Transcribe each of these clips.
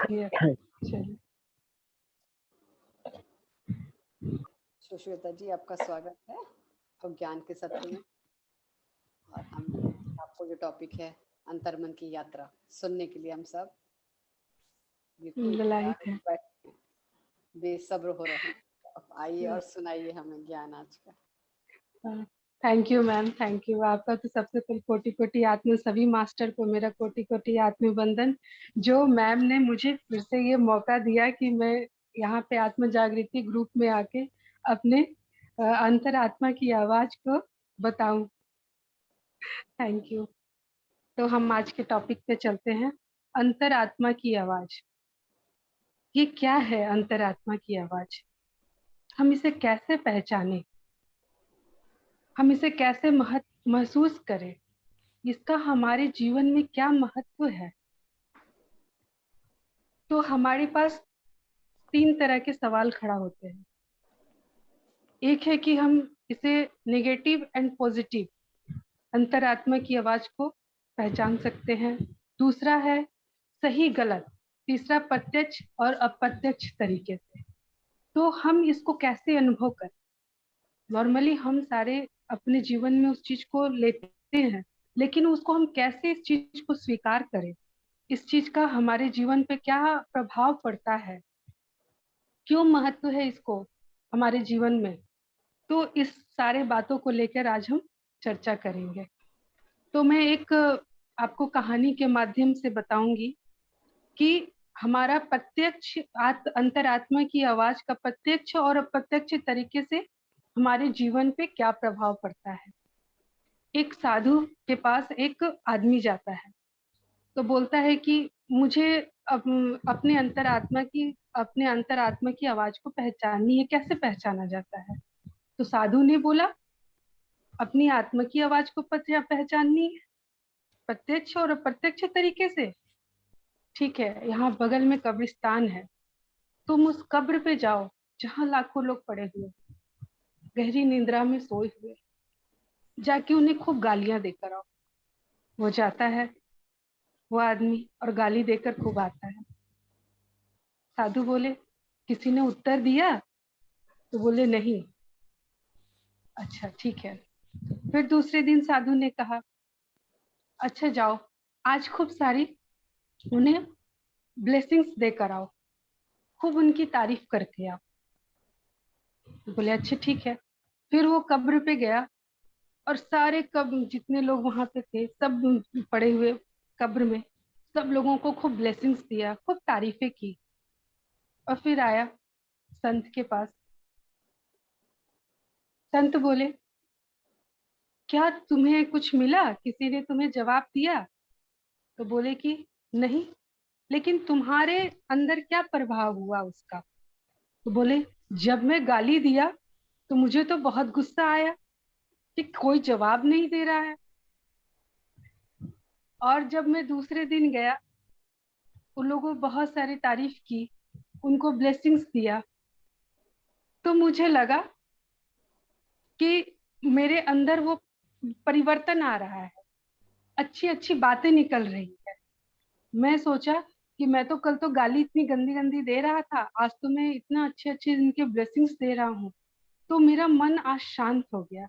ये चलिए। सुश्वेता जी, आपका स्वागत है ज्ञान के सत्र में। और हम आपको जो टॉपिक है अंतर्मन की यात्रा सुनने के लिए हम सब बिल्कुल लाइव है। बैठे हैं, बेसब्र हो रहे हैं। अब आइए और सुनाइए हमें ज्ञान आज का। Thank you ma'am, thank you. आपका तो सबसे पहले कोटि कोटि आत्म, सभी मास्टर को मेरा कोटि कोटि आत्म वंदन। जो मैम ने मुझे फिर से ये मौका दिया कि मैं यहाँ पे आत्म जागृति ग्रुप में आके अपने अंतरात्मा की आवाज को बताऊं। Thank you. तो हम आज के टॉपिक पे चलते हैं, अंतरात्मा की आवाज। ये क्या है अंतरात्मा की आवाज? हम इसे कैसे पहचाने? हम इसे कैसे महसूस करें? इसका हमारे जीवन में क्या महत्व है? तो हमारे पास तीन तरह के सवाल खड़ा होते हैं। एक है कि हम इसे नेगेटिव एंड पॉजिटिव अंतरात्मा की आवाज को पहचान सकते हैं। दूसरा है सही गलत। तीसरा प्रत्यक्ष और अप्रत्यक्ष तरीके से। तो हम इसको कैसे अनुभव करें? नॉर्मली हम सारे अपने जीवन में उस चीज को लेते हैं, लेकिन उसको हम कैसे इस चीज को स्वीकार करें? इस चीज का हमारे जीवन पे क्या प्रभाव पड़ता है? क्यों महत्व है इसको हमारे जीवन में? तो इस सारे बातों को लेकर आज हम चर्चा करेंगे। तो मैं एक आपको कहानी के माध्यम से बताऊंगी कि हमारा प्रत्यक्ष अंतरात्मा की आवाज का प्रत्यक्ष और अप्रत्यक्ष तरीके से हमारे जीवन पे क्या प्रभाव पड़ता है। एक साधु के पास एक आदमी जाता है, तो बोलता है कि मुझे अपने अंतरात्मा की आवाज को पहचाननी है। कैसे पहचाना जाता है? तो साधु ने बोला, अपनी आत्मा की आवाज को पहचाननी है प्रत्यक्ष और अप्रत्यक्ष तरीके से। ठीक है, यहाँ बगल में कब्रिस्तान है, तुम उस कब्र पे जाओ जहाँ लाखों लोग पड़े हुए, गहरी निद्रा में सोए हुए, जाके उन्हें खूब गालियां देकर आओ। वो जाता है, वो आदमी, और गाली देकर खूब आता है। साधु बोले, किसी ने उत्तर दिया? तो बोले नहीं। अच्छा ठीक है। फिर दूसरे दिन साधु ने कहा, अच्छा जाओ, आज खूब सारी उन्हें ब्लेसिंग्स देकर आओ, खूब उनकी तारीफ करके आओ। बोले अच्छा ठीक है। फिर वो कब्र पे गया और सारे कब्र जितने लोग वहां पे थे सब पड़े हुए कब्र में, सब लोगों को खूब ब्लेसिंग्स दिया, खूब तारीफें की। और फिर आया संत के पास। संत बोले, क्या तुम्हें कुछ मिला? किसी ने तुम्हें जवाब दिया? तो बोले कि नहीं, लेकिन तुम्हारे अंदर क्या प्रभाव हुआ उसका? तो बोले, जब मैं गाली दिया तो मुझे तो बहुत गुस्सा आया कि कोई जवाब नहीं दे रहा है, और जब मैं दूसरे दिन गया, उन लोगों बहुत सारी तारीफ की, उनको ब्लेसिंग्स दिया, तो मुझे लगा कि मेरे अंदर वो परिवर्तन आ रहा है, अच्छी अच्छी बातें निकल रही है। मैं सोचा कि मैं तो कल तो गाली इतनी गंदी गंदी दे रहा था, आज तो मैं इतना अच्छे अच्छे इनके ब्लेसिंग्स दे रहा हूँ, तो मेरा मन आज शांत हो गया।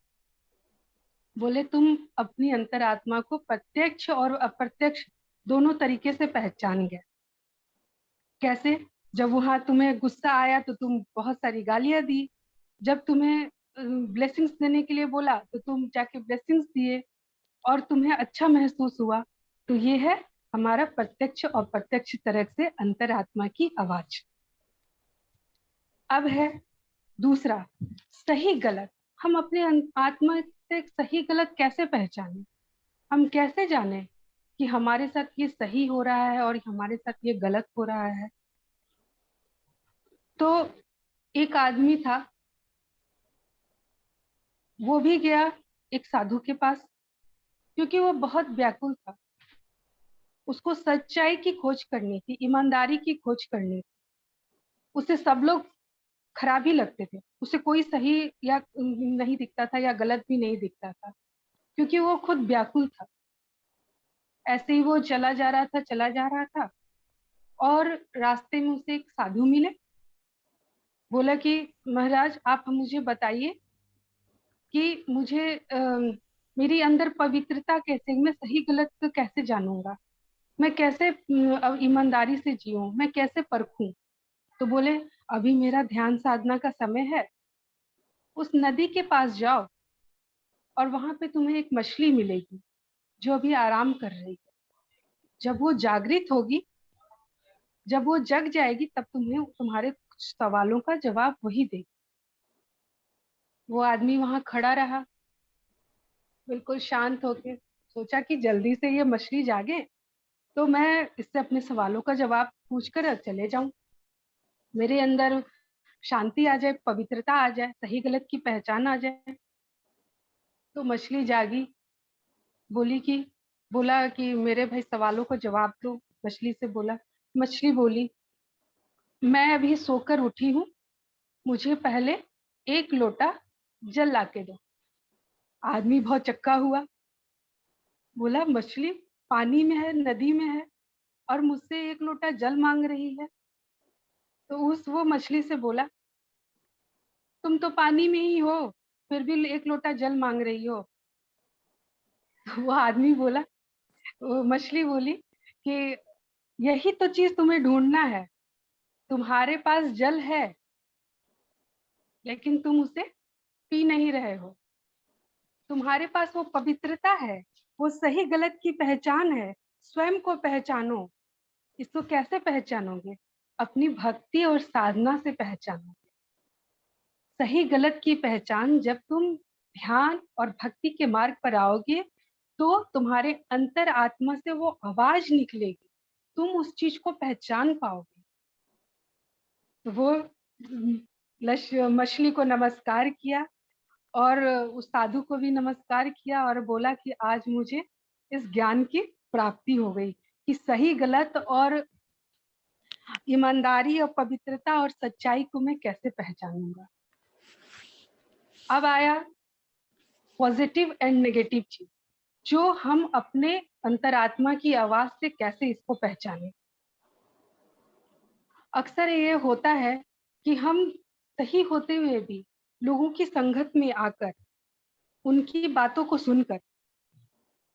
बोले, तुम अपनी अंतरात्मा को प्रत्यक्ष और अप्रत्यक्ष दोनों तरीके से पहचान गए। कैसे? जब वहां तुम्हें गुस्सा आया तो तुम बहुत सारी गालियां दी, जब तुम्हें ब्लेसिंग्स देने के लिए बोला तो तुम जाके ब्लेसिंग्स दिए, और तुम्हें अच्छा महसूस हुआ। तो ये है हमारा प्रत्यक्ष और प्रत्यक्ष तरह से अंतरात्मा की आवाज। अब है दूसरा, सही गलत। हम अपने आत्मा से सही गलत कैसे पहचाने? हम कैसे जाने कि हमारे साथ ये सही हो रहा है और हमारे साथ ये गलत हो रहा है? तो एक आदमी था, वो भी गया एक साधु के पास, क्योंकि वो बहुत व्याकुल था। उसको सच्चाई की खोज करनी थी, ईमानदारी की खोज करनी थी। उसे सब लोग खराब ही लगते थे, उसे कोई सही या नहीं दिखता था या गलत भी नहीं दिखता था, क्योंकि वो खुद व्याकुल था। ऐसे ही वो चला जा रहा था, चला जा रहा था। और रास्ते में उसे एक साधु मिले। बोला कि महाराज आप मुझे बताइए कि मुझे मेरी अंदर पवित्रता कैसे, मैं सही गलत को कैसे जानूंगा, मैं कैसे ईमानदारी से जीऊं, मैं कैसे परखूं। तो बोले अभी मेरा ध्यान साधना का समय है, उस नदी के पास जाओ और वहां पे तुम्हें एक मछली मिलेगी जो अभी आराम कर रही है। जब वो जागृत होगी, जब वो जग जाएगी, तब तुम्हें तुम्हारे कुछ सवालों का जवाब वही देगी। वो आदमी वहां खड़ा रहा बिल्कुल शांत होके, सोचा कि जल्दी से ये मछली जागे तो मैं इससे अपने सवालों का जवाब पूछ कर चले जाऊं, मेरे अंदर शांति आ जाए, पवित्रता आ जाए, सही गलत की पहचान आ जाए। तो मछली जागी, बोली कि बोला कि मेरे भाई सवालों को जवाब दो। मछली से बोला, मछली बोली मैं अभी सोकर उठी हूँ, मुझे पहले एक लोटा जल ला के दो। आदमी बहुत चक्का हुआ, बोला मछली पानी में है, नदी में है और मुझसे एक लोटा जल मांग रही है। तो वो मछली से बोला तुम तो पानी में ही हो, फिर भी एक लोटा जल मांग रही हो। तो वो आदमी बोला, वो मछली बोली कि यही तो चीज तुम्हें ढूंढना है, तुम्हारे पास जल है लेकिन तुम उसे पी नहीं रहे हो, तुम्हारे पास वो पवित्रता है, वो सही गलत की पहचान है, स्वयं को पहचानो। इसको कैसे पहचानोगे? अपनी भक्ति और साधना से पहचानोगे। सही गलत की पहचान जब तुम ध्यान और भक्ति के मार्ग पर आओगे तो तुम्हारे अंतर आत्मा से वो आवाज निकलेगी, तुम उस चीज को पहचान पाओगे। तो वो मछली को नमस्कार किया और उस साधु को भी नमस्कार किया और बोला कि आज मुझे इस ज्ञान की प्राप्ति हो गई कि सही गलत और ईमानदारी और पवित्रता और सच्चाई को मैं कैसे पहचानूंगा। अब आया पॉजिटिव एंड नेगेटिव चीज, जो हम अपने अंतरात्मा की आवाज से कैसे इसको पहचाने। अक्सर ये होता है कि हम सही होते हुए भी लोगों की संगत में आकर उनकी बातों को सुनकर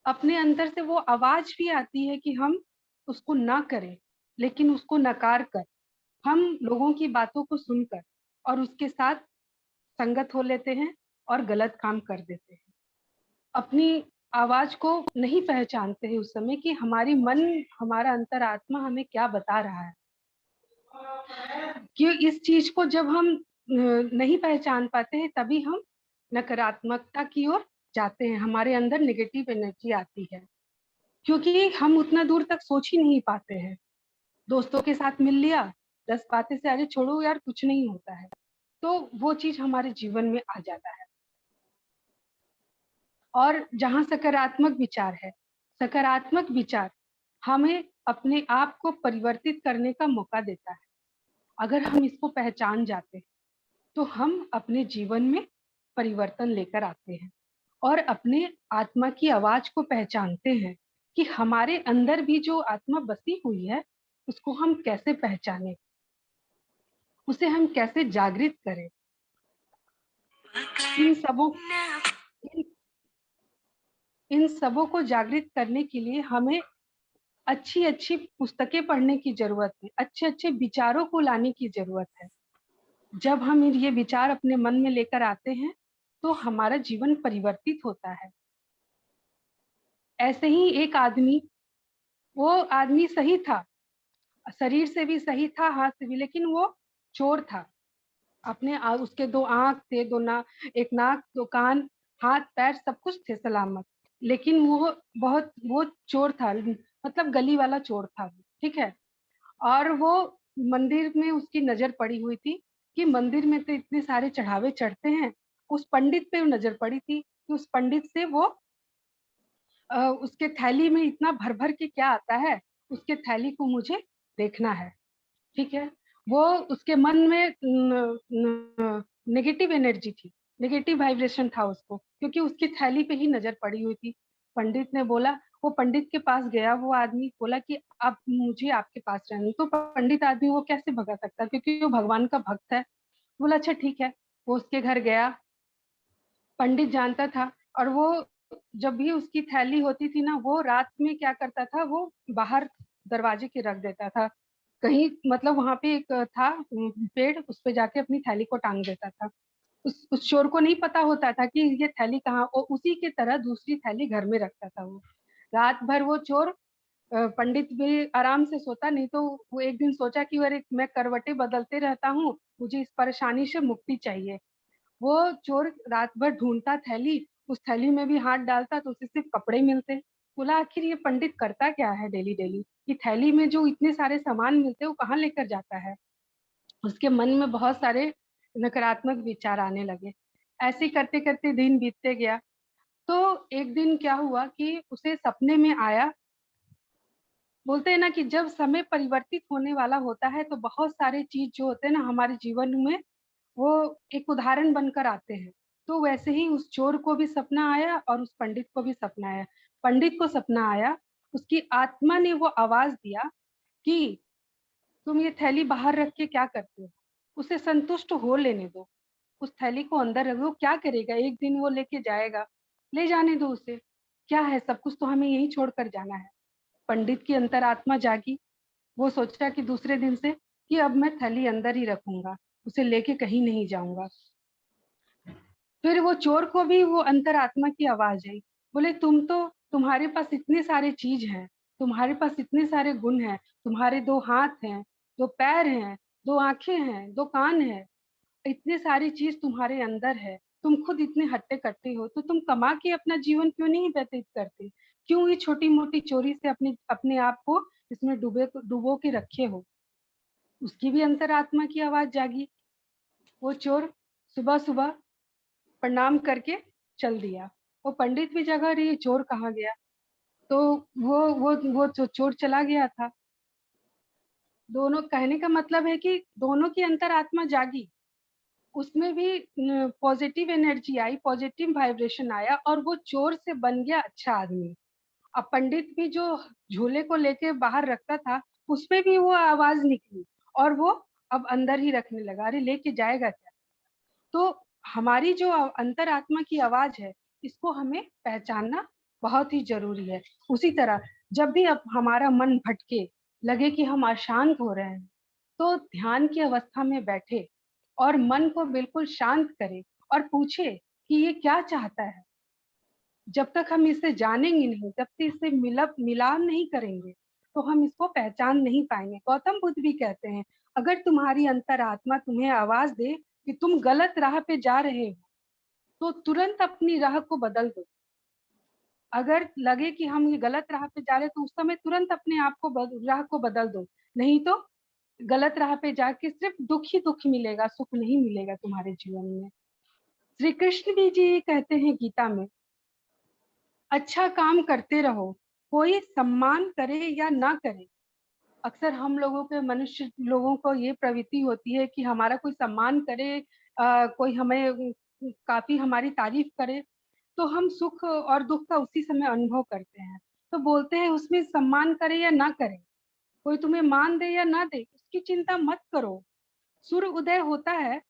अपने अंदर से वो आवाज भी आती है कि हम उसको ना करें, लेकिन उसको नकार कर हम लोगों की बातों को सुनकर और उसके साथ संगत हो लेते हैं और गलत काम कर देते हैं। अपनी आवाज को नहीं पहचानते हैं उस समय कि हमारी मन, हमारा अंतरात्मा हमें क्या बता रहा है। कि इस चीज को जब हम नहीं पहचान पाते हैं तभी हम नकारात्मकता की ओर जाते हैं, हमारे अंदर नेगेटिव एनर्जी आती है, क्योंकि हम उतना दूर तक सोच ही नहीं पाते हैं। दोस्तों के साथ मिल लिया, 10 बातें से अरे छोड़ो यार कुछ नहीं होता है, तो वो चीज हमारे जीवन में आ जाता है। और जहाँ सकारात्मक विचार है, सकारात्मक विचार हमें अपने आप को परिवर्तित करने का मौका देता है। अगर हम इसको पहचान जाते हैं तो हम अपने जीवन में परिवर्तन लेकर आते हैं और अपने आत्मा की आवाज को पहचानते हैं कि हमारे अंदर भी जो आत्मा बसी हुई है उसको हम कैसे पहचाने, उसे हम कैसे जागृत करें। इन सबों इन, इन सबों को जागृत करने के लिए हमें अच्छी अच्छी पुस्तकें पढ़ने की जरूरत है, अच्छे अच्छे विचारों को लाने की जरूरत है। जब हम ये विचार अपने मन में लेकर आते हैं तो हमारा जीवन परिवर्तित होता है। ऐसे ही एक आदमी, वो आदमी सही था, शरीर से भी सही था, हाथ से भी, लेकिन वो चोर था। अपने उसके 2 आंख थे, 2 ना, एक नाक, 2 कान, हाथ पैर सब कुछ थे सलामत, लेकिन वो चोर था, मतलब गली वाला चोर था वो, ठीक है। और वो मंदिर में उसकी नजर पड़ी हुई थी कि मंदिर में तो इतने सारे चढ़ावे चढ़ते हैं। उस पंडित पे नजर पड़ी थी कि उस पंडित से वो उसके थैली में इतना भर भर के क्या आता है, उसके थैली को मुझे देखना है, ठीक है। वो उसके मन में नेगेटिव एनर्जी थी, नेगेटिव वाइब्रेशन था उसको, क्योंकि उसकी थैली पे ही नजर पड़ी हुई थी। पंडित ने बोला वो पंडित के पास गया, वो आदमी बोला कि अब मुझे आपके पास रहना। तो पंडित आदमी वो कैसे भगा सकता, क्योंकि वो भगवान का भक्त है। बोला अच्छा ठीक है। वो उसके घर गया, पंडित जानता था। और वो जब भी उसकी थैली होती थी ना, वो रात में क्या करता था, वो बाहर दरवाजे के रख देता था कहीं, मतलब वहां पे एक था पेड़, उस पे जाके अपनी थैली को टांग देता था। उस चोर को नहीं पता होता था कि ये थैली कहाँ, और उसी की तरह दूसरी थैली घर में रखता था वो। रात भर वो चोर, पंडित भी आराम से सोता नहीं, तो वो एक दिन सोचा कि अरे मैं करवटें बदलते रहता हूँ, मुझे इस परेशानी से मुक्ति चाहिए। वो चोर रात भर ढूंढता थैली, उस थैली में भी हाथ डालता तो उसे सिर्फ कपड़े मिलते। बोला आखिर ये पंडित करता क्या है डेली डेली, कि थैली में जो इतने सारे सामान मिलते वो कहाँ लेकर जाता है। उसके मन में बहुत सारे नकारात्मक विचार आने लगे। ऐसे करते करते दिन बीतते गया। तो एक दिन क्या हुआ कि उसे सपने में आया। बोलते हैं ना कि जब समय परिवर्तित होने वाला होता है तो बहुत सारे चीज जो होते हैं ना हमारे जीवन में, वो एक उदाहरण बनकर आते हैं। तो वैसे ही उस चोर को भी सपना आया और उस पंडित को भी सपना आया। पंडित को सपना आया, उसकी आत्मा ने वो आवाज दिया कि तुम ये थैली बाहर रख के क्या करते हो, उसे संतुष्ट हो लेने दो, उस थैली को अंदर रख दो, क्या करेगा, एक दिन वो लेके जाएगा, ले जाने दो उसे, क्या है, सब कुछ तो हमें यहीं छोड़कर जाना है। पंडित की अंतरात्मा जागी। वो सोचा कि दूसरे दिन से कि अब मैं थैली अंदर ही रखूंगा, उसे लेके कहीं नहीं जाऊंगा। फिर वो चोर को भी वो अंतरात्मा की आवाज आई। बोले तुम्हारे पास इतने सारे चीज हैं, तुम्हारे पास इतने सारे गुण हैं, तुम्हारे दो हाथ हैं, दो पैर हैं, दो आंखें हैं, दो कान हैं, इतने सारी चीज तुम्हारे अंदर है, तुम खुद इतने हट्टे कट्टे हो, तो तुम कमा के अपना जीवन क्यों नहीं व्यतीत करते, क्यों ये छोटी मोटी चोरी से अपने अपने आप को इसमें डुबो के रखे हो। उसकी भी अंतरात्मा की आवाज जागी। वो चोर सुबह सुबह प्रणाम करके चल दिया। वो पंडित भी जगा रही, चोर कहाँ गया। तो वो चोर चला गया था। दोनों, कहने का मतलब है कि दोनों की अंतरात्मा जागी, उसमें भी पॉजिटिव एनर्जी आई, पॉजिटिव वाइब्रेशन आया, और वो चोर से बन गया अच्छा आदमी। अब पंडित भी जो झूले को लेके बाहर रखता था, उसमें भी वो आवाज निकली, और वो अब अंदर ही रखने लगा, अरे लेके जाएगा क्या। तो हमारी जो अंतरात्मा की आवाज है, इसको हमें पहचानना बहुत ही जरूरी है। उसी तरह जब भी अब हमारा मन भटके, लगे कि हम अशांत हो रहे हैं, तो ध्यान की अवस्था में बैठे और मन को बिल्कुल शांत करें और पूछे कि ये क्या चाहता है। जब तक हम इसे जानेंगे नहीं, जब तक इससे मिलाप नहीं करेंगे, तो हम इसको पहचान नहीं पाएंगे। गौतम बुद्ध भी कहते हैं, अगर तुम्हारी अंतरात्मा तुम्हें आवाज दे कि तुम गलत राह पे जा रहे हो, तो तुरंत अपनी राह को बदल दो। अगर लगे कि हम ये गलत राह पे जा रहे हैं, तो उस समय तुरंत अपने आप को राह को बदल दो। नहीं तो गलत राह पे जाके सिर्फ दुख ही दुख मिलेगा, सुख नहीं मिलेगा तुम्हारे जीवन में। श्री कृष्ण भी जी कहते हैं गीता में, अच्छा काम करते रहो, कोई सम्मान करे या ना करे। अक्सर हम लोगों के, मनुष्य लोगों को ये प्रवृत्ति होती है कि हमारा कोई सम्मान करे, कोई हमें काफी हमारी तारीफ करे, तो हम सुख और दुख का उसी समय अनुभव करते हैं। तो बोलते हैं उसमें सम्मान करे या ना करे, कोई तुम्हें मान दे या ना दे, उसकी चिंता मत करो। सूर्य उदय होता है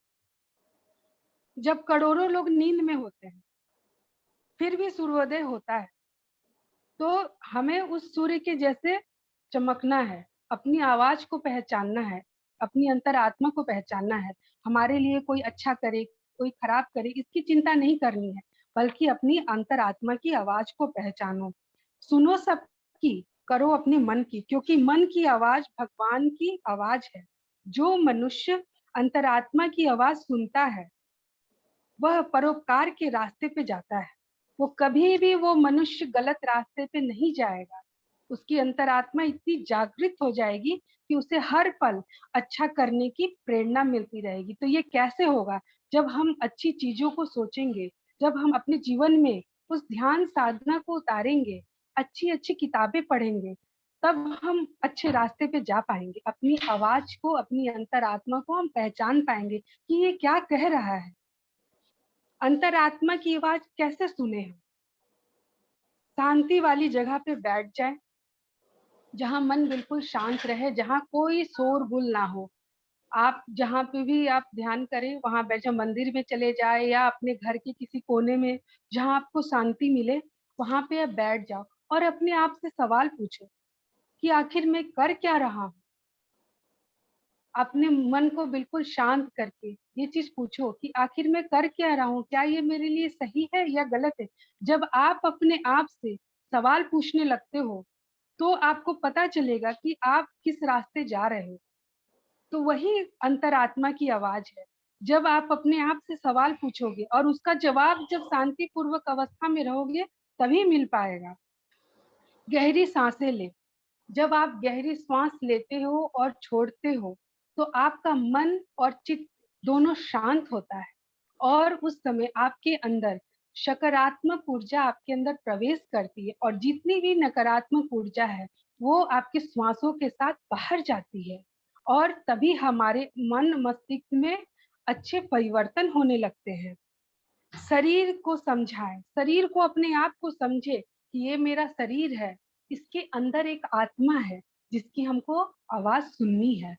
जब करोड़ों लोग नींद में होते हैं, फिर भी सूर्योदय होता है। तो हमें उस सूर्य के जैसे चमकना है, अपनी आवाज को पहचानना है, अपनी अंतरात्मा को पहचानना है। हमारे लिए कोई अच्छा करे, कोई खराब करे, इसकी चिंता नहीं करनी है, बल्कि अपनी अंतरात्मा की आवाज को पहचानो। सुनो सबकी, करो अपने मन की, क्योंकि मन की आवाज भगवान की आवाज है। जो मनुष्य अंतरात्मा की आवाज सुनता है, वह परोपकार के रास्ते पे जाता है। वो कभी भी, वो मनुष्य गलत रास्ते पे नहीं जाएगा। उसकी अंतरात्मा इतनी जागृत हो जाएगी कि उसे हर पल अच्छा करने की प्रेरणा मिलती रहेगी। तो ये कैसे होगा, जब हम अच्छी चीजों को सोचेंगे, जब हम अपने जीवन में उस ध्यान साधना को उतारेंगे, अच्छी अच्छी किताबें पढ़ेंगे, तब हम अच्छे रास्ते पे जा पाएंगे। अपनी आवाज को, अपनी अंतरात्मा को हम पहचान पाएंगे कि ये क्या कह रहा है। अंतरात्मा की आवाज कैसे सुने हम? शांति वाली जगह पे बैठ जाए, जहाँ मन बिल्कुल शांत रहे, जहाँ कोई शोरगुल ना हो। आप जहाँ पे भी आप ध्यान करें वहां बैठ जाए, मंदिर में चले जाए या अपने घर के किसी कोने में जहाँ आपको शांति मिले, वहां पे आप बैठ जाओ और अपने आप से सवाल पूछो कि आखिर मैं कर क्या रहा हूँ। अपने मन को बिल्कुल शांत करके ये चीज पूछो कि आखिर मैं कर क्या रहा हूँ, क्या ये मेरे लिए सही है या गलत है। जब आप अपने आप से सवाल पूछने लगते हो तो आपको पता चलेगा कि आप किस रास्ते जा रहे हो। तो वही अंतरात्मा की आवाज है। जब आप अपने आप से सवाल पूछोगे और उसका जवाब जब शांति पूर्वक अवस्था में रहोगे तभी मिल पाएगा। गहरी सांसें ले। जब आप गहरी सांस लेते हो और छोड़ते हो तो आपका मन और चित्त दोनों शांत होता है और उस समय आपके अंदर सकारात्मक ऊर्जा आपके अंदर प्रवेश करती है और जितनी भी नकारात्मक ऊर्जा है वो आपके श्वासों के साथ बाहर जाती है और तभी हमारे मन मस्तिष्क में अच्छे परिवर्तन होने लगते हैं। शरीर को समझाएं, शरीर को अपने आप को समझे कि ये मेरा शरीर है, इसके अंदर एक आत्मा है जिसकी हमको आवाज सुननी है।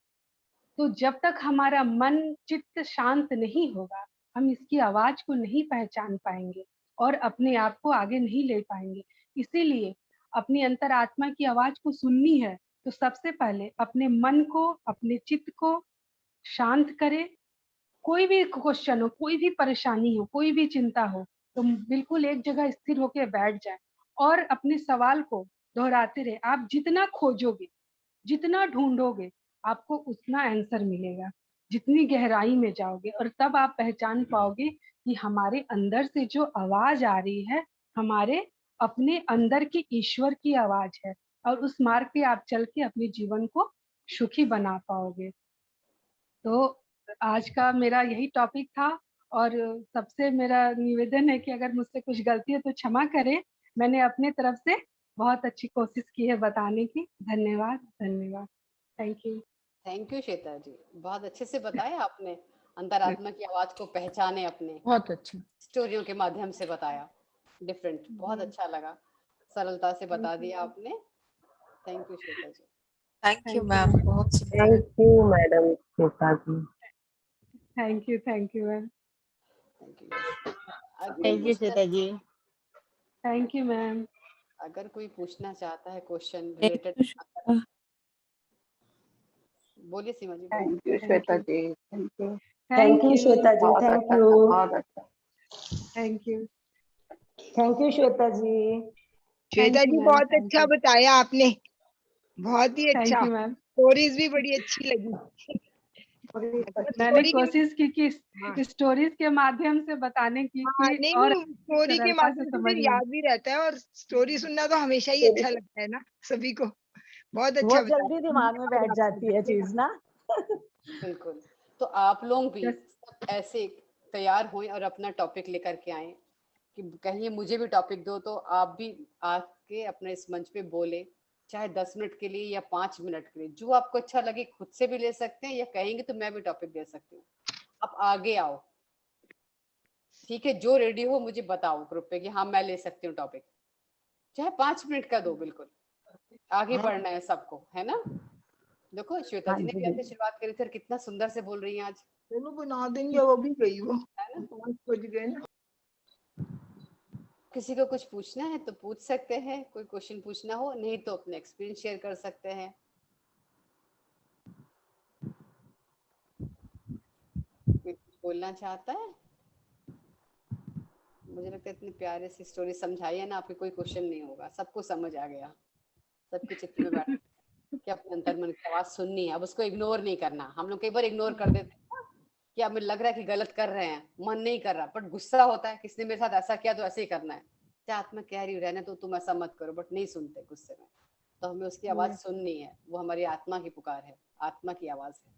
तो जब तक हमारा मन चित्त शांत नहीं होगा हम इसकी आवाज को नहीं पहचान पाएंगे और अपने आप को आगे नहीं ले पाएंगे। इसीलिए अपनी अंतरात्मा की आवाज को सुननी है तो सबसे पहले अपने मन को अपने चित्त को शांत करें। कोई भी क्वेश्चन हो, कोई भी परेशानी हो, कोई भी चिंता हो तो बिल्कुल एक जगह स्थिर होकर बैठ जाए और अपने सवाल को दोहराते रहे। आप जितना खोजोगे, जितना ढूंढोगे आपको उतना आंसर मिलेगा। जितनी गहराई में जाओगे और तब आप पहचान पाओगे कि हमारे अंदर से जो आवाज आ रही है हमारे अपने अंदर की ईश्वर की आवाज है और उस मार्ग पे आप चल के अपने जीवन को सुखी बना पाओगे। तो आज का मेरा यही टॉपिक था और सबसे मेरा निवेदन है कि अगर मुझसे कुछ गलती है तो क्षमा करें। मैंने अपने तरफ से बहुत अच्छी कोशिश की है बताने की। धन्यवाद, धन्यवाद। थैंक यू श्वेता जी, बहुत अच्छे से बताया आपने। अंतरात्मा की आवाज को पहचाने, अपने बहुत अच्छा। स्टोरियों के माध्यम से बताया, डिफरेंट, बहुत अच्छा लगा, सरलता से बता दिया आपने। Thank you Shweta ji. Thank you ma'am, बहुत सुंदर। Thank you madam Shweta ji. Thank you ma'am. Thank you Shweta ji. Thank you ma'am. अगर कोई पूछना चाहता है क्वेश्चन रिलेटेड, बोलिए Seema ji. Thank you Shweta ji. Thank you Shweta ji. Thank you, बहुत अच्छा। Thank you. Thank you Shweta ji. Shweta ji बहुत अच्छा बताया आपने, बहुत ही अच्छा। Thank you ma'am. स्टोरीज भी बड़ी अच्छी लगी। मैंने कोशिश की कि स्टोरीज के माध्यम से बताने की नहीं, और स्टोरी के माध्यम से फिर याद भी रहता है और स्टोरी सुनना तो हमेशा ही अच्छा लगता है ना सभी को। बहुत अच्छा, बहुत जल्दी दिमाग में बैठ जाती है चीज ना। बिल्कुल। तो आप लोग भी सब ऐसे तैयार हुए और अपना टॉपिक लेकर के आए कि कहीं मुझे भी टॉपिक दो, तो आप भी आके अपने इस मंच पे बोले, चाहे 10 मिनट के लिए या 5 मिनट के लिए, जो आपको अच्छा लगे। खुद से भी ले सकते हैं या कहेंगे तो मैं भी टॉपिक दे सकती हूँ। आप आगे आओ, ठीक है? जो रेडी हो मुझे बताओ ग्रुप पे कि हाँ मैं ले सकती हूँ टॉपिक, चाहे 5 मिनट का दो। बिल्कुल आगे बढ़ना है सबको, है ना? देखो श्वेता जी ने भी अपनी शुरुआत करी थी और कितना सुंदर से बोल रही हैं आज। चलो बना देंगे, वो भी गई वो 5 बज गए ना। किसी को कुछ पूछना है तो पूछ सकते हैं, कोई क्वेश्चन पूछना हो, नहीं तो अपने एक्सपीरियंस शेयर कर सकते हैं। कोई कुछ बोलना चाहता है? मुझे लगता है इतनी प्यारे सी स्टोरी समझाई है ना आपके, कोई क्वेश्चन नहीं होगा, सबको समझ आ गया, सबके चित्त में बैठ कि अपने अंतर मन की आवाज सुननी है। अब उसको इग्नोर नहीं करना। हम लोग कई बार इग्नोर कर देते हैं ना, कि हमें लग रहा है कि गलत कर रहे हैं, मन नहीं कर रहा, बट गुस्सा होता है, किसने मेरे साथ ऐसा किया तो ऐसे ही करना है। क्या आत्मा कह रही रहने तो तुम ऐसा मत करो, बट नहीं सुनते गुस्से में। तो हमें उसकी आवाज सुननी है, वो हमारी आत्मा की पुकार है, आत्मा की आवाज है।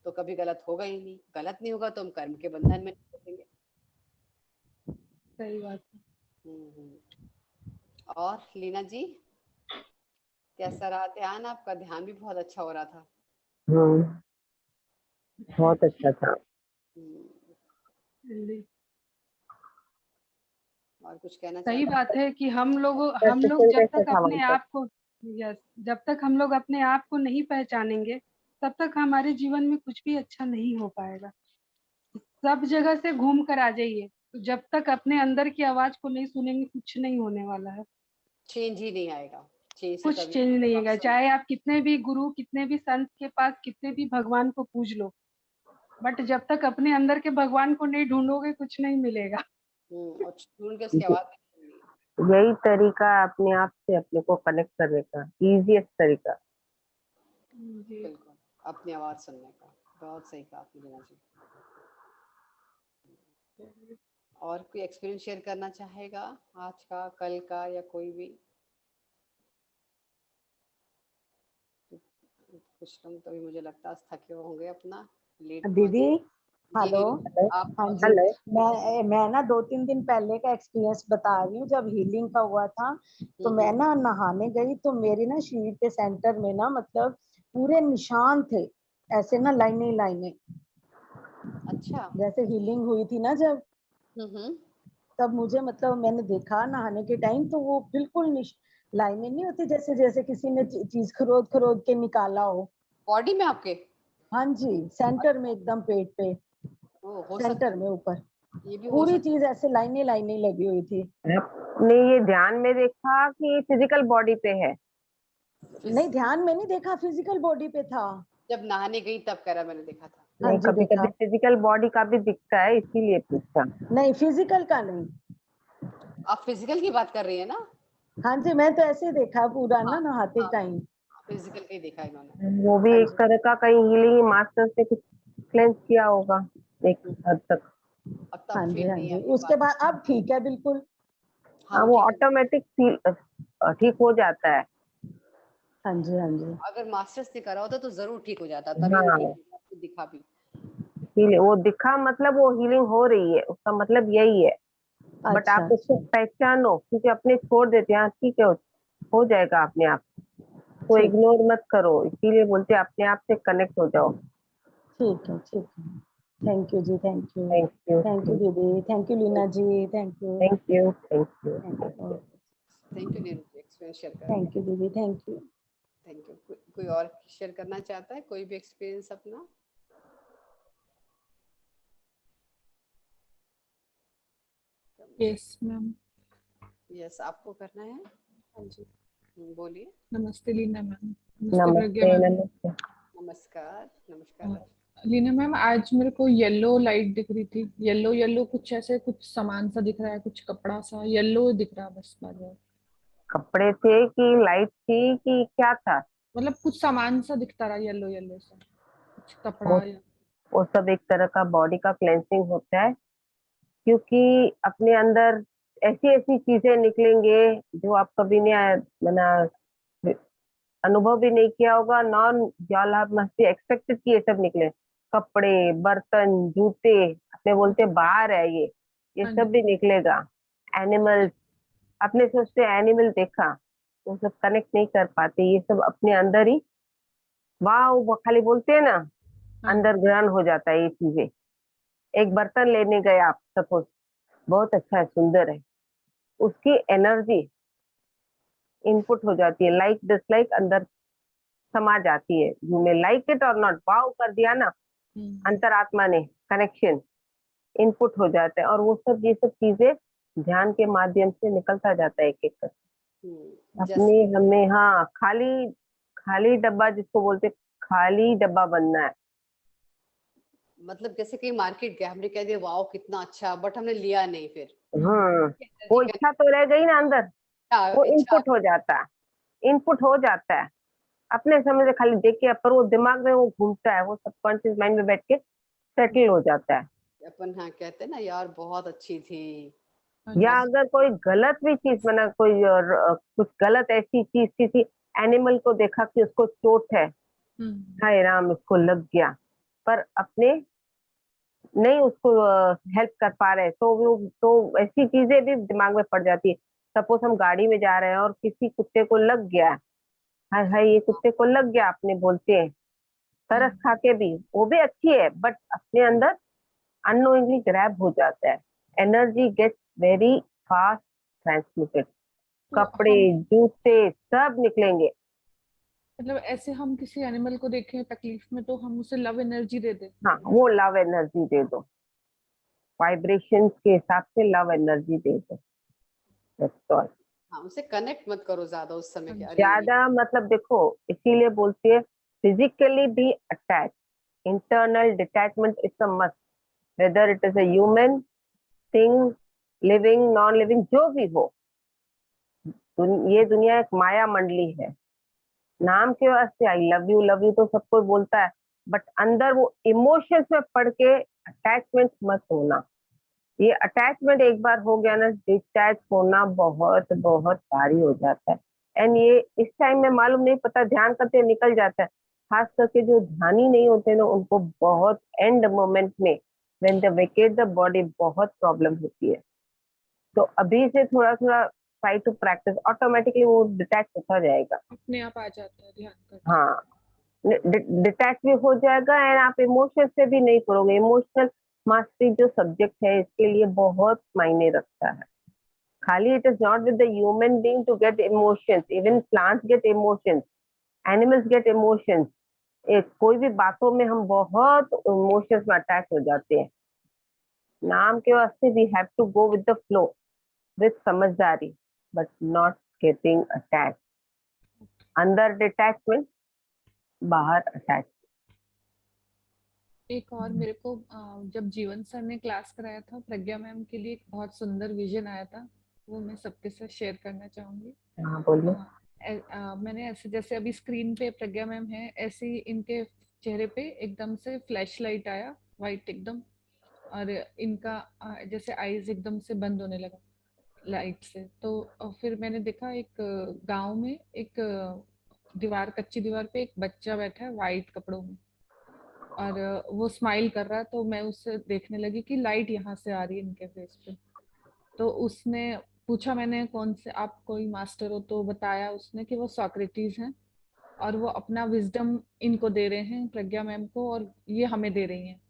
तो कभी गलत होगा ही नहीं, गलत नहीं होगा तो हम कर्म के बंधन में नहीं फंसेंगे। सही बात है। और लीना जी कैसा रहा ध्यान? आपका ध्यान भी बहुत अच्छा हो रहा था। बहुत अच्छा था। और कुछ कहना सही चाहते बात है कि हम लोग प्रशिक्षण जब कैसे तक था अपने वहाँ पर? आप को, यस, जब तक हम लोग अपने आप को नहीं पहचानेंगे तब तक हमारे जीवन में कुछ भी अच्छा नहीं हो पाएगा। सब जगह से घूम कर आ जाइए, तो जब तक अपने अंदर की आवाज को नहीं सुनेंगे कुछ नहीं होने वाला है। चेंज ही नहीं आएगा। चेंज तो कुछ तभी चेंज नहीं आप होगा, सुन। चाहे आप कितने भी गुरु, कितने भी संत के पास, कितने भी भगवान को पूज लो, बट जब तक अपने अंदर के भगवान को नहीं ढूंढोगे कुछ नहीं मिलेगा। और ढूंढ के उसकी आवाज नहीं सुननी। यही तरीका है अपने आप से अपने को कनेक्ट करने का, इजीएस्ट तरीका। जी। बिल्कुल, अपनी आवाज सुनने का। बहुत सही कहा आपने लीना जी। और कोई एक्सपीरियंस शेयर करना चाहेगा आज का, कल का, या कोई भी? कुछ लोग तो भी मुझे लगता है आज थके होंगे, अपना लेट दीदी, जी हेलो। नीरू, आप हाँ जी, हेलो। मैं ना 2-3 दिन पहले का एक्सपीरियंस बता रही हूँ। जब हीलिंग का हुआ था तो मैं ना नहाने गई, तो मेरी ना शरीर के सेंटर में ना मतलब पूरे निशान थे, ऐसे ना लाइनें लाइनें, अच्छा। जैसे हीलिंग हुई थी ना जब, हम्म। तब मुझे मतलब मैंने देखा नहाने के टाइम, तो वो बिल्कुल लाइनें नहीं होती, जैसे जैसे किसी ने चीज खरोद खरोद के निकाला हो। बॉडी में आपके? हाँ जी, सेंटर में एकदम पेट पे, वो हो सकता सेंटर है, में ऊपर ये भी हो पूरी सकता चीज ऐसे लाइनें लाइनें लगी हुई थी। आपने ये ध्यान में देखा कि फिजिकल बॉडी पे है? है। नहीं, ध्यान में नहीं देखा, फिजिकल बॉडी पे था। जब नहाने गई तब कह रहा मैंने देखा था। हाँ नहीं, जी कभी कभी देखा। फिजिकल बॉडी का भी दिखता है, इसीलिए पूछा। नहीं, फिजिकल का नहीं। आप फिजिकल की बात कर रही है ना? हाँ जी, मैं तो ऐसे ही देखा पूरा ना हाँ, नहाते हाँ, टाइम। फिजिकल का ही देखा इन्होंने। वो भी हाँ एक जी। तरह का कहीं हीलिंग मास्टर से कुछ क्लेंस किया होगा एक हद तक। अब तब हाँ जी, फील हाँ नहीं जी, आई उसके बात। बाद अब ठीक है बिल्कुल। हाँ, हम वो ठीक है। ऑटोमेटिक ठीक हो जाता है। हाँ जी, हाँ जी। अगर मास्टर्स ने करा होता तो जरूर ठीक हो जाता, तभी वो ठीक हाँ, आपको दिखा भी। इसीलिए वो दिखा, मतलब वो हीलिंग हो रही है, उसका मतलब यही है। बट अच्छा आप उसको अच्छा, पहचानो, क्योंकि अपने छोड़ देते हैं, हाँ ठीक है हो जाएगा अपने आप, तो ठीक इग्नोर मत करो, इसीलिए बोलते हैं अपने आप से कनेक्ट हो जाओ। ठीक है, ठीक है। Thank you ji, thank you. Thank you. Thank you दीदी, thank you Leena ji, thank you. Thank you. Thank you. Thank you, thank you Neeru ji, experience share करने थैंक के यू दीदी, थैंक यू। लिए। Thank you. कोई और शेयर करना चाहता है, कोई भी एक्सपीरियंस अपना? Yes ma'am. यस, आपको करना है? हाँ जी। बोलिए। नमस्ते लीना मैम। नमस्ते प्रज्ञा नमस्ते। मैम। नमस्ते। नमस्कार। नमस्कार। लीना मैम, आज मेरे को येलो लाइट दिख रही थी, येलो येलो कुछ ऐसे, कुछ सामान सा दिख रहा है, कुछ कपड़ा सा येलो दिख रहा है बस बार। कपड़े थे कि लाइट थी कि क्या था? मतलब कुछ सामान सा दिखता रहा, येलो येलो सा, कुछ वो कपड़ा या। वो सब एक तरह का बॉडी का क्लेंसिंग होता है, क्योंकि अपने अंदर ऐसी ऐसी चीजें निकलेंगे जो आप कभी नहीं मना अनुभव भी नहीं किया होगा, non y'all have must be expected कि ये सब निकले। कपड़े, बर्तन, जूते, अपने बोलते बाहर है ये हाँ सब जी। भी निकलेगा। एनिमल्स, अपने सोचते एनिमल देखा, वो सब कनेक्ट नहीं कर पाते, ये सब अपने अंदर ही, वाह, वो खाली बोलते हैं ना, हाँ अंदर ग्रहण हो जाता है ये चीजें। एक बर्तन लेने गए आप, सपोज, बहुत अच्छा है, सुंदर है, उसकी एनर्जी इनपुट हो जाती है, लाइक डिसलाइक अंदर समा जाती है। यू मे लाइक इट और नॉट, वाव कर दिया ना, अंतरात्मा ने कनेक्शन इनपुट हो जाता है, और वो सब ये सब चीजें ध्यान के माध्यम से निकलता जाता है एक एक करके अपने जैसे हमें। हाँ, खाली खाली डब्बा जिसको बोलते, खाली डब्बा बनना है। मतलब जैसे कहीं मार्केट गए, हमने कह दिया वाओ कितना अच्छा, बट हमने लिया नहीं फिर। हाँ, एनर्जी वो का इच्छा तो रह गई ना अंदर, वो इच्छा। इनपुट हो जाता है, इनपुट हो जाता है अपने समय से, खाली देख के, पर वो दिमाग में वो घूमता है, वो सबकॉन्शियस माइंड में बैठ के सेटल हो जाता है। अपन हाँ कहते हैं ना यार बहुत अच्छी थी। या बहुत। अगर कोई गलत भी चीज बना, कोई कुछ गलत ऐसी चीज, किसी एनिमल को देखा कि उसको चोट है, हाय राम इसको लग गया, पर अपने नहीं उसको हेल्प कर पा रहे, तो वो तो ऐसी चीजें भी दिमाग में पड़ जाती है। सपोज हम गाड़ी में जा रहे हैं और किसी कुत्ते को लग गया, हाय हाय ये कुत्ते को लग गया, अपने बोलते हैं तरस खा के भी, वो भी अच्छी है, बट अपने अंदर अननोइंगली ग्रैब हो जाता है, energy gets very fast transmitted. कपड़े, जूते सब निकलेंगे। मतलब ऐसे हम किसी एनिमल को देखें तकलीफ में तो हम उसे लव एनर्जी दे दें। हाँ, वो लव एनर्जी दे दो, वाइब्रेशंस के हिसाब से लव एनर्जी दे दो, दैट्स ऑल। हाँ, उसे कनेक्ट मत करो ज्यादा उस समय के। अरे ज्यादा मतलब देखो, इसीलिए बोलती है physically be attach, internal detachment is a must, whether it is a human thing, living non living, जो भी हो। ये दुनिया एक माया मंडली है। नाम के वास्ते आई लव यू तो सब कोई बोलता है, बट अंदर वो इमोशंस में पढ़ के अटैचमेंट मत होना। ये अटैचमेंट एक बार हो गया ना, डिटैच होना बहुत बहुत भारी हो जाता है। एंड ये इस टाइम में मालूम नहीं पता, ध्यान करते निकल जाता है। खास करके जो ध्यानी नहीं होते ना, उनको बहुत एंड मोमेंट में when they vacate the body बहुत प्रॉब्लम होती है। तो अभी से थोड़ा थोड़ा ट्राई टू प्रैक्टिस, ऑटोमेटिकली वो डिटैच होता जाएगा, अपने आप आ जाता है ध्यान करके। हाँ, डिटैच भी हो जाएगा। एंड आप इमोशन से भी नहीं करोगे। इमोशनल मास्टरी जो सब्जेक्ट है, इसके लिए बहुत मायने रखता है। खाली it is not with the human being to get emotions, even plants get emotions, animals get emotions. एक कोई भी बातों में हम बहुत इमोशंस में अटैच हो जाते हैं। नाम के वास्ते we have to go with the flow, with समझदारी, बट नॉट गेटिंग अटैच। अंदर डिटैचमेंट, बाहर अटैच। एक और मेरे को जब जीवन सर ने क्लास कराया था, प्रज्ञा मैम के लिए एक बहुत सुंदर विजन आया था, वो मैं सबके साथ शेयर करना चाहूंगी। हाँ, बोलिए। मैंने ऐसे, जैसे अभी स्क्रीन पे प्रज्ञा मैम है, ऐसे ही इनके चेहरे पे एकदम से फ्लैश लाइट आया, वाइट एकदम, और इनका जैसे आईज एकदम से बंद होने लगा लाइट से। तो फिर मैंने देखा एक गांव में एक दीवार, कच्ची दीवार पे एक बच्चा बैठा है वाइट कपड़ों में, और वो स्माइल कर रहा है। तो मैं उससे देखने लगी कि लाइट यहाँ से आ रही है इनके फेस पे। तो उसने पूछा, मैंने कौन से, आप कोई मास्टर हो? तो बताया उसने कि वो सोक्रेटिस हैं, और वो अपना विजडम इनको दे रहे हैं, प्रज्ञा मैम को, और ये हमें दे रही हैं।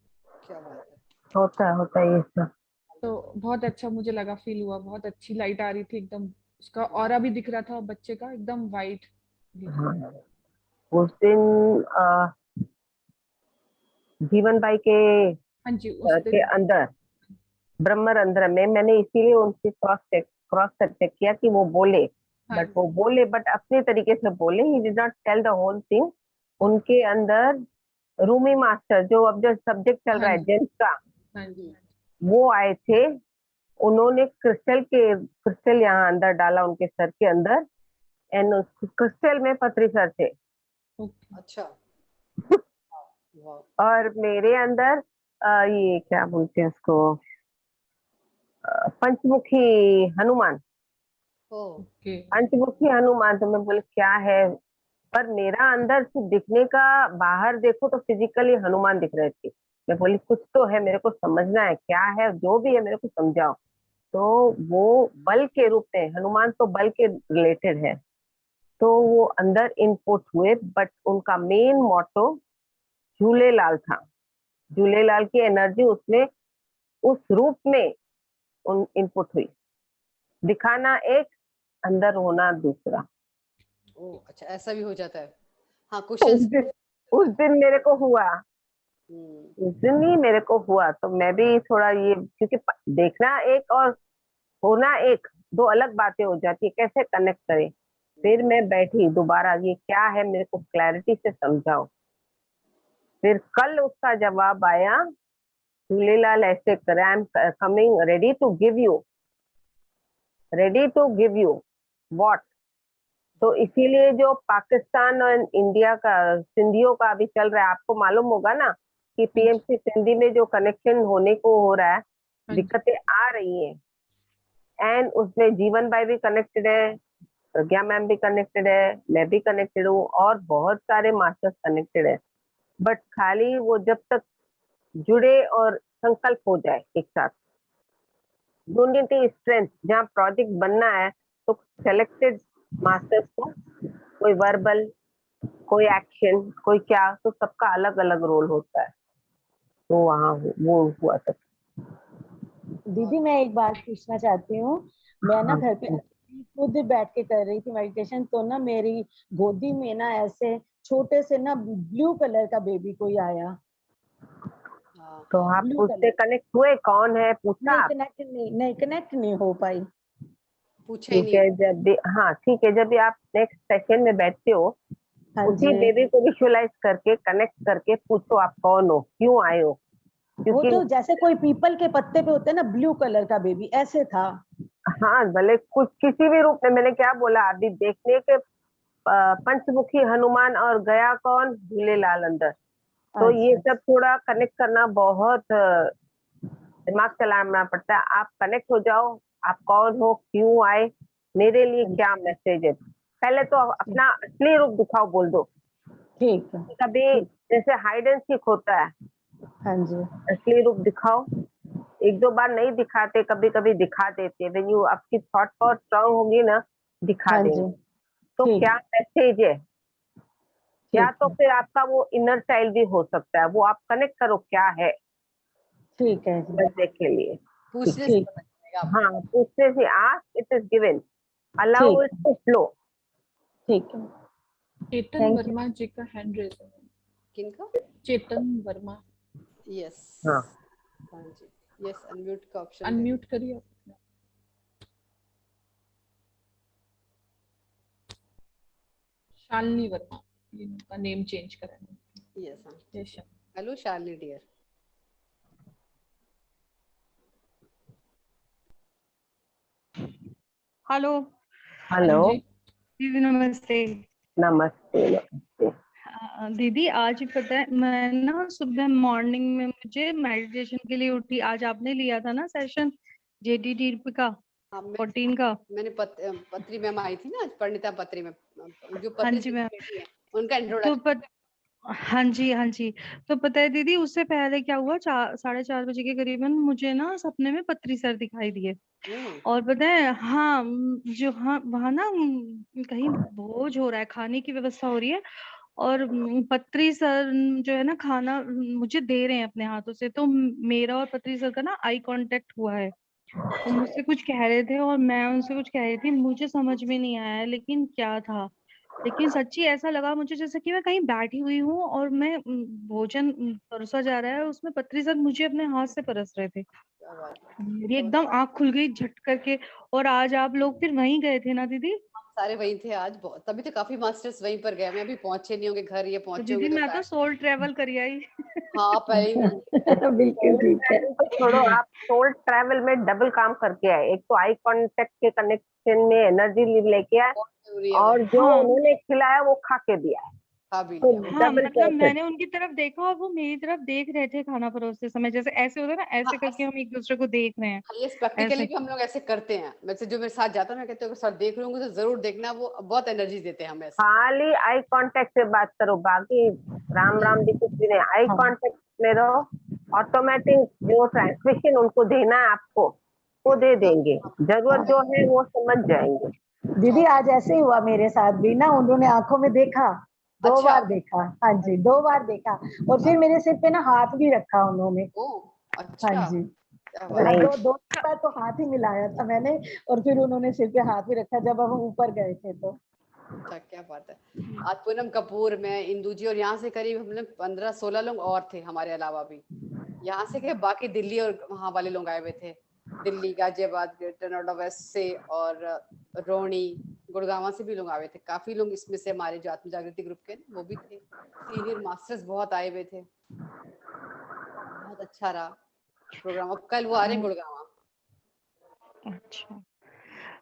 क्या बात है। होता है ये सब। तो बहुत अच्छा मुझे लगा, फील हुआ, बहुत अच्छी लाइट आ रही थी एकदम, उसका ऑरा भी दिख रहा था बच्चे का एकदम वाइट। हाँ, उस दिन जीवन भाई के हाँ जी, उस के दिन अंदर, ब्रह्मरंध्र में, मैंने इसीलिए उनसे क्रॉस चेक किया कि वो बोले, हाँ बट वो बोले, बट अपने तरीके से बोले। He did not tell the whole thing. उनके अंदर रूमी मास्टर, जो अब जो सब्जेक्ट चल रहा हाँ है जी, जेंट्स का, हाँ जी, वो आए थे। उन्होंने क्रिस्टल यहाँ अंदर डाला उनके सर के अंदर, एंड उस क्रिस्टल में पत्री सर थे। ओके, अच्छा। वाह। और मेरे अंदर ये क्या बोलते हैं उसको, पंचमुखी हनुमान। ओके, पंचमुखी हनुमान। तो मैं बोले क्या है, पर मेरा अंदर से दिखने का, बाहर देखो तो फिजिकली हनुमान दिख रहे थे। मैं बोली कुछ तो है, मेरे को समझना है क्या है, जो भी है मेरे को समझाओ। तो वो बल के रूप में, हनुमान तो बल के रिलेटेड है, तो वो अंदर इनपुट हुए। बट उनका मेन मोटो झूलेलाल था। झूलेलाल की एनर्जी उसमें, उस रूप में उन इनपुट हुई। दिखाना एक, अंदर होना दूसरा। ओ अच्छा, ऐसा भी हो जाता है। हाँ, उस क्वेश्चंस। दिन उस दिन मेरे को हुआ, उस दिन ही मेरे को हुआ। तो मैं भी थोड़ा ये, क्योंकि देखना एक और होना एक, दो अलग बातें हो जाती है, कैसे कनेक्ट करें। फिर मैं बैठी दोबारा, ये क्या है मेरे को क्लैरिटी से समझाओ। फिर कल उसका जवाब आया, झूलेलाल ऐसे करे, I am coming ready to give you, ready to give you what. तो इसीलिए जो पाकिस्तान और इंडिया का, सिंधियों का अभी चल रहा है, आपको मालूम होगा ना कि पीएमसी सिंधी में जो कनेक्शन होने को हो रहा है, दिक्कतें आ रही हैं। एंड उसमें जीवन भाई भी कनेक्टेड है, प्रज्ञा मैम भी कनेक्टेड है, मैं भी कनेक्टेड हूँ, और बहुत सारे मास्टर्स कनेक्टेड है। बट खाली वो जब तक जुड़े और संकल्प हो जाए एक साथ, यूनिटी स्ट्रेंथ, जहाँ प्रोजेक्ट बनना है, तो सेलेक्टेड मास्टर्स को, कोई वर्बल, कोई एक्शन, कोई क्या, तो सबका अलग अलग रोल होता है। तो वहाँ वो हुआ था। दीदी मैं एक बात पूछना चाहती हूँ, मैं ना घर पे खुद बैठ के कर रही थी मेडिटेशन, तो ना मेरी गोदी में ना ऐसे छोटे से ना ब्लू कलर का बेबी कोई आया। तो आप ब्लू उससे कलर कनेक्ट हुए, कौन है पूछा नहीं, आप? कनेक्ट नहीं हो पाई। पूछा ही ठीक है, नहीं। जब भी, हाँ ठीक है, जब भी आप नेक्स्ट सेशन में बैठते हो हाँ उसी जी, बेबी को विजुअलाइज करके कनेक्ट करके पूछो आप कौन हो, क्यों आए हो, वो क्योंकि तो जैसे कोई पीपल के पत्ते पे होते हैं ना, ब्लू कलर का बेबी ऐसे था। हाँ भले कुछ किसी भी रूप में, मैंने क्या बोला अभी, देखने के पंचमुखी हनुमान और गया कौन, झूलेलाल अंदर। तो ये अच्छा, सब थोड़ा कनेक्ट करना बहुत दिमाग चलाना पड़ता है। आप कनेक्ट हो जाओ, आप कौन हो, क्यों आए, मेरे लिए क्या मैसेज है। पहले तो अपना असली रूप दिखाओ, बोल दो। ठीक है, कभी ठीक, जैसे हाइड एंड सीक होता है, हाँ जी, असली रूप दिखाओ। एक दो बार नहीं दिखाते, कभी कभी दिखा देते, व्हेन यू आपकी थॉट पावर स्ट्रांग होगी ना, दिखा हाँ जी, देंगे। तो ठीक, क्या मैसेज है, या ठीक तो है, फिर आपका वो इनर चाइल्ड भी हो सकता है, वो आप कनेक्ट करो क्या है ठीक है जी, बच्चे के लिए। पूछने से ठीक, पता चलेगा आपको। हाँ, पूछने से, ask it is given, allow ठीक इट टू फ्लो। ठीक है, चेतन थैंक यू। वर्मा जी का हैंड रेज है। किनका? चेतन वर्मा, यस। हाँ, हाँ जी, यस, अनम्यूट का ऑप्शन है। अनम्यूट करिए। शालिनी वर्मा, इनका नेम चेंज करा है। यस, हाँ। Yes. Hello Shalini dear. Hello हाँ हेलो, जी। दीदी, नमस्ते। नमस्ते नमस्ते। दीदी, आज पता है मैं ना सुबह मॉर्निंग में मुझे मेडिटेशन के लिए उठी। आज आपने लिया था ना सेशन जेडीडी का हाँ, 14 का। मैंने पत्री मैम आई थी ना आज, परिणीता पत्री में, जो हाँ पत्री जी जी की मैम। बेटी है, उनका तो इंट्रोडक्शन। हाँ जी, हाँ जी। तो पता है दीदी, उससे पहले क्या हुआ, 4:30 बजे के करीबन मुझे ना सपने में पत्री सर दिखाई दिए। और पता है, हाँ, जो हाँ वहाँ ना कहीं भोज हो रहा है, खाने की व्यवस्था हो रही है। और पत्री सर जो है ना, खाना मुझे दे रहे हैं अपने हाथों से। तो मेरा और पत्री सर का ना आई कांटेक्ट हुआ है। वो मुझसे कुछ कह रहे थे और मैं उनसे कुछ कह रही थी, मुझे समझ में नहीं आया लेकिन क्या था। लेकिन सच्ची ऐसा लगा मुझे जैसे कि मैं कहीं बैठी हुई हूँ और मैं भोजन परोसा जा रहा है, उसमें पत्री सर मुझे अपने हाथ से परस रहे थे। क्या बात है। मेरी एकदम आंख खुल गई झट करके। और आज आप लोग फिर वहीं गए थे ना दीदी? सारे वहीं थे आज, बहुत तभी तो काफी मास्टर्स वहीं पर गए। मैं अभी पहुंचे नहीं होंगे घर, ये तो पहुंचे दीदी होंगे तो मैं तो शायद। सोल ट्रेवल करी आई। हाँ, पहले बिल्कुल सोल ठीक है। ट्रैवल तो छोड़ो, आप सोल ट्रैवल में डबल काम करके आए। एक तो आई कांटेक्ट के कनेक्शन में एनर्जी लेके आए, बहुत जरूरी है और वही। जो हाँ, उन्होंने खिलाया वो खा के दिया है, खा भी तो लिया वो। हाँ, डबल मतलब प्रॉफिट। मैंने उनकी तरफ देखा और वो मेरी तरफ देख रहे थे खाना परोसते समय, जैसे ऐसे होता है ना, हाँ, ऐसे करके हम एक दूसरे को देख रहे हैं। ये प्रैक्टिकली ऐसे। भी हम लोग ऐसे करते हैं। वैसे जो मेरे साथ जाता है, मैं कहती हूँ सर देख रहे होंगे तो जरूर देखना, वो बहुत एनर्जी देते हैं हमें ऐसे। खाली आई कांटेक्ट से बात करो, बाकी राम राम भी कुछ भी नहीं। आई हाँ, कांटेक्ट में रहो, ऑटोमेटिक जो ट्रांसमिशन उनको देना है आपको, वो दे देंगे। जरूरत जो है वो समझ जाएंगे। दीदी आज ऐसे ही हुआ मेरे साथ भी ना, उन्होंने आंखों में देखा, 2 अच्छा। बार देखा, हाँ जी, 2 बार देखा। और फिर मेरे सिर पे ना हाथ भी रखा उन्होंने। ओ, हाँ अच्छा। जी, क्या बात नहीं, दो बार तो हाथ ही मिलाया था मैंने। और फिर उन्होंने सिर पे हाथ भी रखा जब हम ऊपर गए थे तो। अच्छा, क्या बात है। आज पूनम कपूर, मैं, इंदू जी, और यहाँ से करीब हम लोग 15-16 लोग और थे हमारे अलावा भी। यहाँ से क्या, बाकी दिल्ली और वहाँ वाले लोग आए हुए थे। दिल्ली, गाजियाबाद, ग्रेटर नोएडा वेस्ट से, और रोहनी, गुड़गांव से भी लोग आए हुए थे। काफी लोग इसमें से हमारे जो आत्म जागृति ग्रुप के वो भी थे। सीनियर मास्टर्स बहुत आए हुए थे। बहुत अच्छा रहा प्रोग्राम। अब कल वो आ रहे हैं गुड़गांव। अच्छा।